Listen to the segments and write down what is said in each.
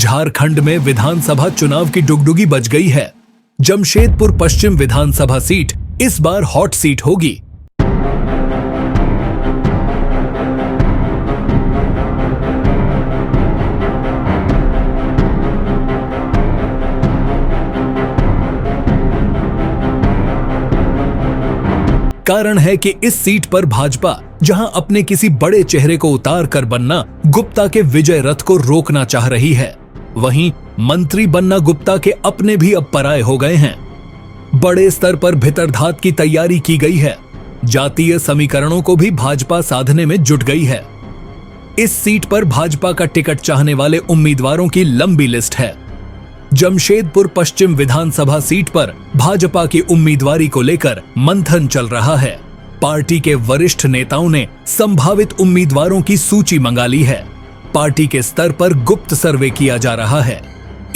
झारखंड में विधानसभा चुनाव की डुगडुगी बज गई है। जमशेदपुर पश्चिम विधानसभा सीट इस बार हॉट सीट होगी। कारण है कि इस सीट पर भाजपा जहां अपने किसी बड़े चेहरे को उतार कर बन्ना गुप्ता के विजय रथ को रोकना चाह रही है, वहीं मंत्री बन्ना गुप्ता के अपने भी अब पराये हो गए हैं। बड़े स्तर पर भितरधात की तैयारी की गई है। जातीय समीकरणों को भी भाजपा साधने में जुट गई है। इस सीट पर भाजपा का टिकट चाहने वाले उम्मीदवारों की लंबी लिस्ट है। जमशेदपुर पश्चिम विधानसभा सीट पर भाजपा की उम्मीदवारी को लेकर मंथन चल रहा है। पार्टी के वरिष्ठ नेताओं ने संभावित उम्मीदवारों की सूची मंगा ली है। पार्टी के स्तर पर गुप्त सर्वे किया जा रहा है।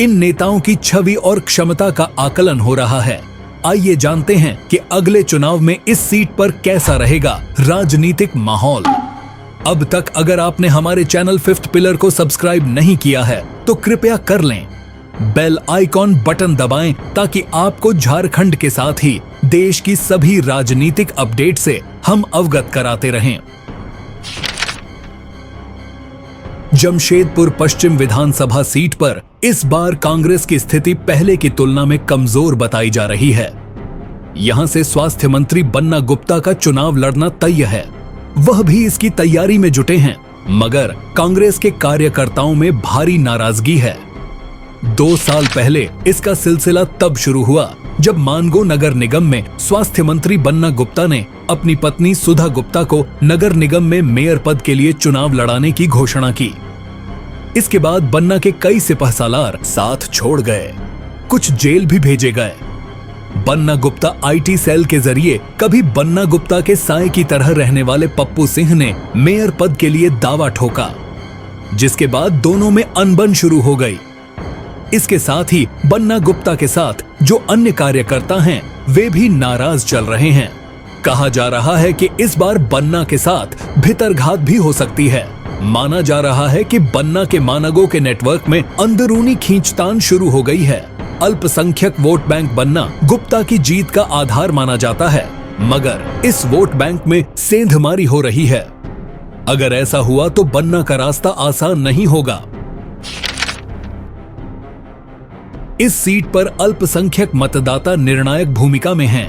इन नेताओं की छवि और क्षमता का आकलन हो रहा है। आइए जानते हैं कि अगले चुनाव में इस सीट पर कैसा रहेगा राजनीतिक माहौल। अब तक अगर आपने हमारे चैनल फिफ्थ पिलर को सब्सक्राइब नहीं किया है तो कृपया कर लें। बेल आइकॉन बटन दबाएं ताकि आपको झारखंड के साथ ही देश की सभी राजनीतिक अपडेट से हम अवगत कराते रहें। जमशेदपुर पश्चिम विधानसभा सीट पर इस बार कांग्रेस की स्थिति पहले की तुलना में कमजोर बताई जा रही है। यहां से स्वास्थ्य मंत्री बन्ना गुप्ता का चुनाव लड़ना तय है। वह भी इसकी तैयारी में जुटे हैं, मगर कांग्रेस के कार्यकर्ताओं में भारी नाराजगी है। 2 साल पहले इसका सिलसिला तब शुरू हुआ जब मानगो नगर निगम में स्वास्थ्य मंत्री बन्ना गुप्ता ने अपनी पत्नी सुधा गुप्ता को नगर निगम में मेयर पद के लिए चुनाव लड़ाने की घोषणा की। इसके बाद बन्ना के कई सिपहसालार साथ छोड़ गए, कुछ जेल भी भेजे गए। बन्ना गुप्ता आईटी सेल के जरिए कभी बन्ना गुप्ता के साए की तरह रहने वाले पप्पू सिंह ने मेयर पद के लिए दावा ठोका, जिसके बाद दोनों में अनबन शुरू हो गई। इसके साथ ही बन्ना गुप्ता के साथ जो अन्य कार्यकर्ता हैं वे भी नाराज चल रहे हैं। कहा जा रहा है कि इस बार बन्ना के साथ भितरघात भी हो सकती है। माना जा रहा है कि बन्ना के मानगों के नेटवर्क में अंदरूनी खींचतान शुरू हो गई है। अल्पसंख्यक वोट बैंक बन्ना गुप्ता की जीत का आधार माना जाता है, मगर इस वोट बैंक में सेंधमारी हो रही है। अगर ऐसा हुआ तो बन्ना का रास्ता आसान नहीं होगा। इस सीट पर अल्पसंख्यक मतदाता निर्णायक भूमिका में हैं।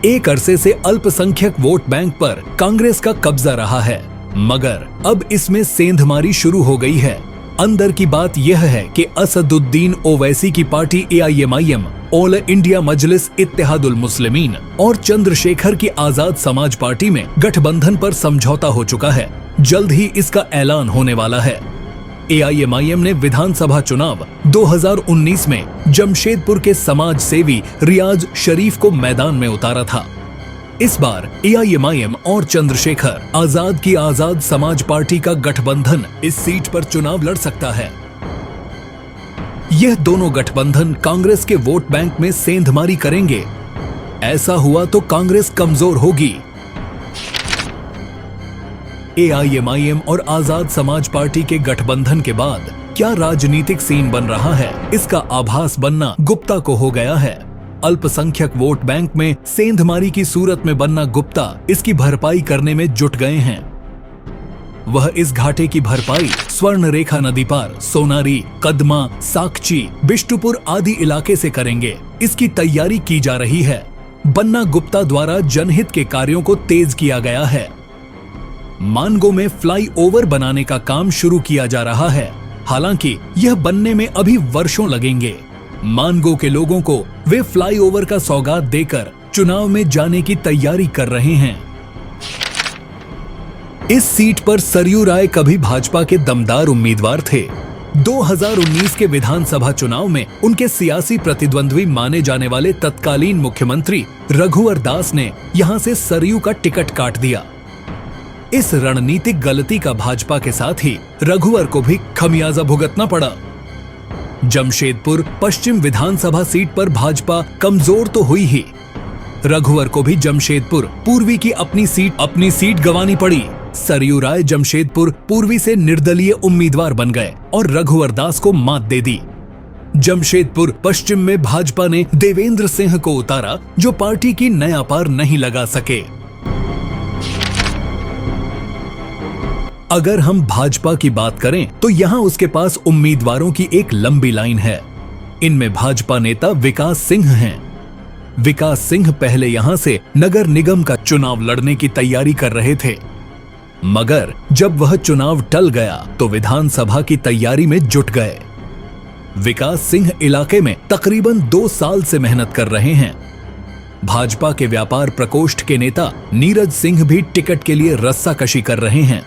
एक अरसे से अल्पसंख्यक वोट बैंक पर कांग्रेस का कब्जा रहा है, मगर अब इसमें सेंधमारी शुरू हो गई है। अंदर की बात यह है कि असदुद्दीन ओवैसी की पार्टी AIMIM, ऑल इंडिया मजलिस इत्तेहादुल मुस्लिमीन और चंद्रशेखर की आजाद समाज पार्टी में गठबंधन पर समझौता हो चुका है। जल्द ही इसका ऐलान होने वाला है। AIMIM ने विधानसभा चुनाव 2019 में जमशेदपुर के समाज सेवी रियाज शरीफ को मैदान में उतारा था। इस बार AIMIM और चंद्रशेखर आजाद की आजाद समाज पार्टी का गठबंधन इस सीट पर चुनाव लड़ सकता है। यह दोनों गठबंधन कांग्रेस के वोट बैंक में सेंधमारी करेंगे। ऐसा हुआ तो कांग्रेस कमजोर होगी। AIMIM और आजाद समाज पार्टी के गठबंधन के बाद क्या राजनीतिक सीन बन रहा है, इसका आभास बन्ना गुप्ता को हो गया है। अल्पसंख्यक वोट बैंक में सेंधमारी की सूरत में बन्ना गुप्ता इसकी भरपाई करने में जुट गए हैं। वह इस घाटे की भरपाई स्वर्ण रेखा नदी पार सोनारी, कदमा, साकची, बिष्टुपुर आदि इलाके से करेंगे। इसकी तैयारी की जा रही है। बन्ना गुप्ता द्वारा जनहित के कार्यों को तेज किया गया है। मानगो में फ्लाईओवर बनाने का काम शुरू किया जा रहा है। हालांकि यह बनने में अभी वर्षों लगेंगे। मानगो के लोगों को वे फ्लाईओवर का सौगात देकर चुनाव में जाने की तैयारी कर रहे हैं। इस सीट पर सरयू राय कभी भाजपा के दमदार उम्मीदवार थे। 2019 के विधानसभा चुनाव में उनके सियासी प्रतिद्वंद्वी माने जाने वाले तत्कालीन मुख्यमंत्री रघुवर दास ने यहां से सरयू का टिकट काट दिया। इस रणनीतिक गलती का भाजपा के साथ ही रघुवर को भी खमियाजा भुगतना पड़ा। जमशेदपुर पश्चिम विधानसभा सीट पर भाजपा कमजोर तो हुई ही, रघुवर को भी जमशेदपुर पूर्वी की अपनी सीट गंवानी पड़ी। सरयू राय जमशेदपुर पूर्वी से निर्दलीय उम्मीदवार बन गए और रघुवर दास को मात दे दी। जमशेदपुर पश्चिम में भाजपा ने देवेंद्र सिंह को उतारा, जो पार्टी की नया पार नहीं लगा सके। अगर हम भाजपा की बात करें तो यहां उसके पास उम्मीदवारों की एक लंबी लाइन है। इनमें भाजपा नेता विकास सिंह हैं। विकास सिंह पहले यहां से नगर निगम का चुनाव लड़ने की तैयारी कर रहे थे, मगर जब वह चुनाव टल गया तो विधानसभा की तैयारी में जुट गए। विकास सिंह इलाके में तकरीबन 2 साल से मेहनत कर रहे हैं। भाजपा के व्यापार प्रकोष्ठ के नेता नीरज सिंह भी टिकट के लिए रस्साकशी कर रहे हैं।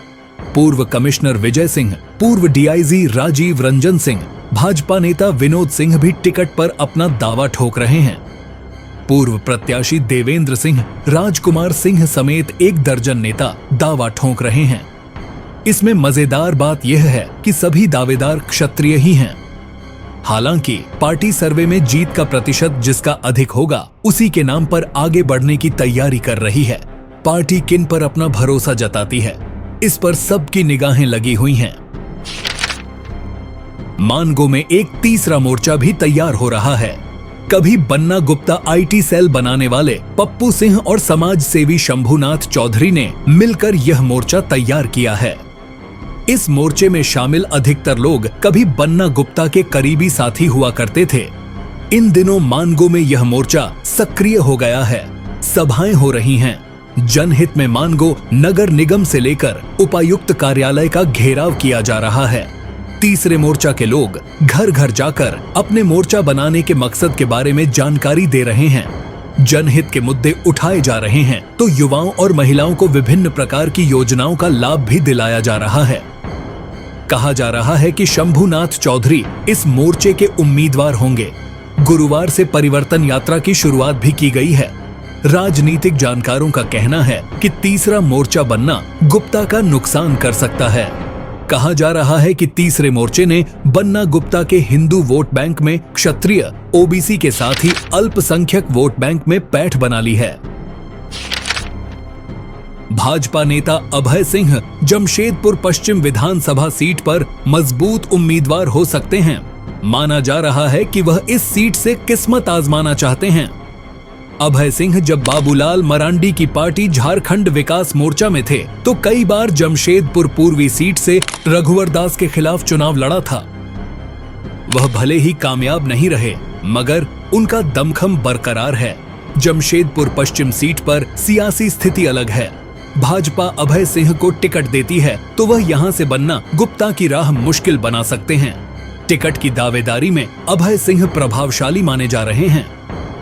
पूर्व कमिश्नर विजय सिंह, पूर्व डीआईजी राजीव रंजन सिंह, भाजपा नेता विनोद सिंह भी टिकट पर अपना दावा ठोक रहे हैं। पूर्व प्रत्याशी देवेंद्र सिंह, राजकुमार सिंह समेत 1 दर्जन नेता दावा ठोक रहे हैं। इसमें मजेदार बात यह है कि सभी दावेदार क्षत्रिय ही हैं। हालांकि पार्टी सर्वे में जीत का प्रतिशत जिसका अधिक होगा उसी के नाम पर आगे बढ़ने की तैयारी कर रही है। पार्टी किन पर अपना भरोसा जताती है, इस पर सबकी निगाहें लगी हुई हैं। मानगो में एक तीसरा मोर्चा भी तैयार हो रहा है। कभी बन्ना गुप्ता आईटी सेल बनाने वाले पप्पू सिंह और समाज सेवी शंभुनाथ चौधरी ने मिलकर यह मोर्चा तैयार किया है। इस मोर्चे में शामिल अधिकतर लोग कभी बन्ना गुप्ता के करीबी साथी हुआ करते थे। इन दिनों मानगो में यह मोर्चा सक्रिय हो गया है। सभाएं हो रही हैं। जनहित में मानगो नगर निगम से लेकर उपायुक्त कार्यालय का घेराव किया जा रहा है। तीसरे मोर्चा के लोग घर घर जाकर अपने मोर्चा बनाने के मकसद के बारे में जानकारी दे रहे हैं। जनहित के मुद्दे उठाए जा रहे हैं तो युवाओं और महिलाओं को विभिन्न प्रकार की योजनाओं का लाभ भी दिलाया जा रहा है। कहा जा रहा है कि शंभुनाथ चौधरी इस मोर्चे के उम्मीदवार होंगे। गुरुवार से परिवर्तन यात्रा की शुरुआत भी की गई है। राजनीतिक जानकारों का कहना है कि तीसरा मोर्चा बनना गुप्ता का नुकसान कर सकता है। कहा जा रहा है कि तीसरे मोर्चे ने बन्ना गुप्ता के हिंदू वोट बैंक में क्षत्रिय, ओबीसी के साथ ही अल्पसंख्यक वोट बैंक में पैठ बना ली है। भाजपा नेता अभय सिंह जमशेदपुर पश्चिम विधानसभा सीट पर मजबूत उम्मीदवार हो सकते हैं। माना जा रहा है कि वह इस सीट से किस्मत आजमाना चाहते हैं। अभय सिंह जब बाबूलाल मरांडी की पार्टी झारखंड विकास मोर्चा में थे तो कई बार जमशेदपुर पूर्वी सीट से रघुवर दास के खिलाफ चुनाव लड़ा था। वह भले ही कामयाब नहीं रहे, मगर उनका दमखम बरकरार है। जमशेदपुर पश्चिम सीट पर सियासी स्थिति अलग है। भाजपा अभय सिंह को टिकट देती है तो वह यहां से बनना गुप्ता की राह मुश्किल बना सकते हैं। टिकट की दावेदारी में अभय सिंह प्रभावशाली माने जा रहे हैं।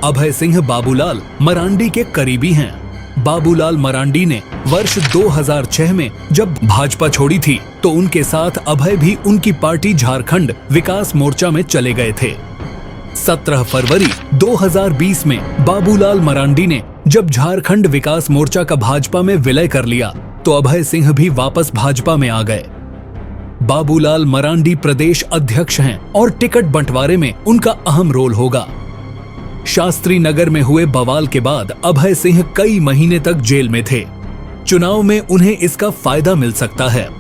अभय सिंह बाबूलाल मरांडी के करीबी हैं। बाबूलाल मरांडी ने वर्ष 2006 में जब भाजपा छोड़ी थी तो उनके साथ अभय भी उनकी पार्टी झारखंड विकास मोर्चा में चले गए थे। 17 फरवरी 2020 में बाबूलाल मरांडी ने जब झारखंड विकास मोर्चा का भाजपा में विलय कर लिया तो अभय सिंह भी वापस भाजपा में आ गए। बाबूलाल मरांडी प्रदेश अध्यक्ष हैं और टिकट बंटवारे में उनका अहम रोल होगा। शास्त्री नगर में हुए बवाल के बाद अभय सिंह कई महीने तक जेल में थे। चुनाव में उन्हें इसका फायदा मिल सकता है।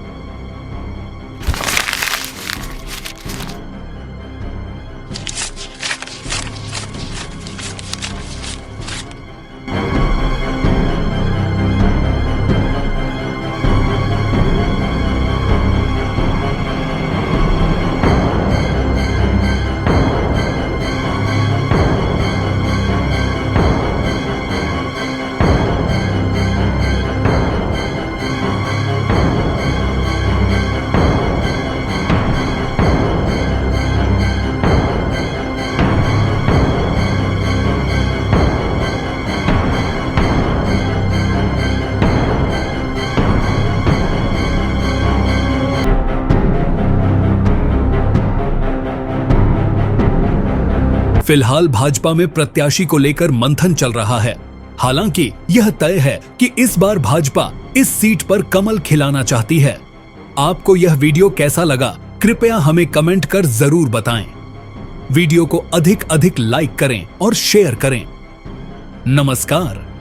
फिलहाल भाजपा में प्रत्याशी को लेकर मंथन चल रहा है। हालांकि यह तय है कि इस बार भाजपा इस सीट पर कमल खिलाना चाहती है। आपको यह वीडियो कैसा लगा, कृपया हमें कमेंट कर जरूर बताएं। वीडियो को अधिक लाइक करें और शेयर करें। नमस्कार।